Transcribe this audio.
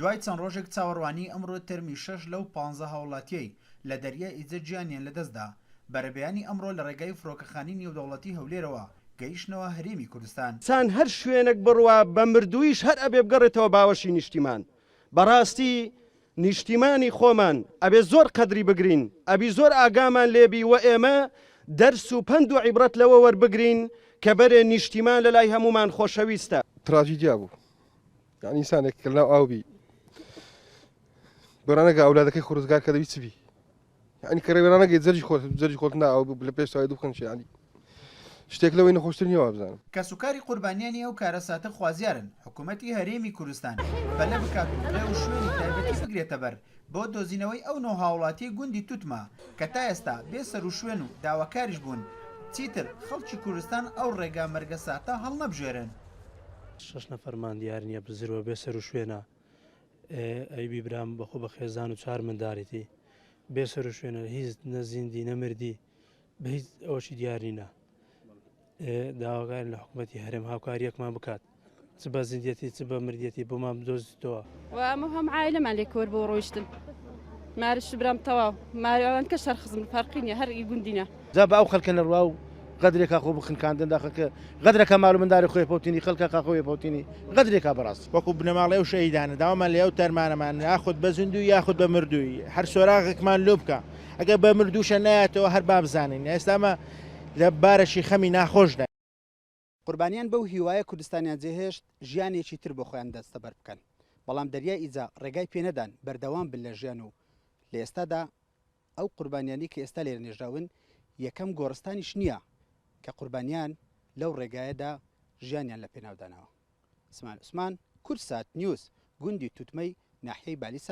دوای چەند ڕۆژێک چاوەڕوانی ئەمڕۆ تەرمی 6 لەو 15 هاوڵاتیەی لە دەریای ئیجە گیانیان لەدەستدا. بەرەبەیانی ئەمڕۆ لە ڕێگای فڕۆکەخانی نێودەوڵەتی هەولێرەوە گەیشتنەوە هەرێمی کوردستان. چەند هەر شوێنێک بڕوا بە مردوویش هەر ئەبێ بگەڕێتەوە باوەشی نیشتیمان. بەڕاستی نیشتیمانی خۆمان ئەبێ زۆر قەدری بگرین، ئەبی زۆر ئاگامان لێبی و ئێمە دەرس و پند و عیبرەت لەوە وەربگرین کە بەرێ نیشتیمان لە لای هەمومان خۆشەویستە. تراژیدیا بوو، یعنی ئینسانێک کە لەناو ئاوبی بەرانەگە ئەولادەکەی خۆرزگار کە دەبی چبی، یعنی کە ڕێوێرانەگەی جەرجی خۆتنا ئاو لە پێش ساوای دوو بکەن ینی شتێک لەوەی نەخۆشتر نییەوە بزانم. کە سوکاری قوربانیانی ئەو کارەساتە خوازیارن حکوومەتی هەرێمی کوردستان بەلە بکات لە و شوێنی تایبەتی بگرێتە بەر بۆ دۆزینەوەی ئەو نۆ هاوڵاتی گوندی توتما کە تا ئێستا بێ سەر و شوێن و داواکاریش بوون. چیتر خەڵکی کوردستان ئەو ڕێگا مەرگە ساتە هەڵ نەبژێرن. 6 نەفەرمان دیار نییە بزرەوە بێ سەر و شوێنە ئەی بیبرام بەخۆ بە خێزان و 4 منداڵیتی بێ سەر و شوێنە هیچ نەزیندی نەمردی بە هیچ ئەوەشی دیارینە. داواکار لە حکوومەتی هەرێم هاوکاریەکمان بکات چ بە زیندەتی چ بە مردەتی بۆمان بدۆزیتەوە. وەمە هەم عایلەمان لێ کۆر بۆ ڕۆیشتن مارش برام تەواو ماریوان کە شەرخزم فەرقینە هەر گوندینە جا بە ئەو خەڵکە نەڕوا و قەدرێکا خۆ بخنکاندن داخەکە قەدرەکە ماڵ و منداری خۆی پۆتینی خەڵکە خۆی پۆتینی قەدرێکا بەڕاست وەکو بنەماڵی و شەیدانە داوامان لێو تەرمانەمان یاخود بە زیندوی یاخود بە مردووی هەر سۆراغێکمان لۆ بکە ئەگە بە مردووشە نایەتەوە هەر با بزانین ئێستامە لە بارەشی خەمی ناخۆشدا. قوربانیان بەو هیوایە کوردستانیان جێهێشت ژیانێکی تر بۆ خۆیان دەستەبەر بکەن، بەڵام دەریای ئیجا ڕێگای پێنەدان بەردەوام بن لە ژیان و لە ئێستادا ئەو قوربانیانی کە ئێستا لێرە نێژراون یەکەم گۆڕستانیش نییە کە قوربانیان لەو ڕێگایەدا ژیانیان لە پێناودانەوە. عوسمان، کورسات نیوز، گوندی توتمەی ناحیەی بالیسان.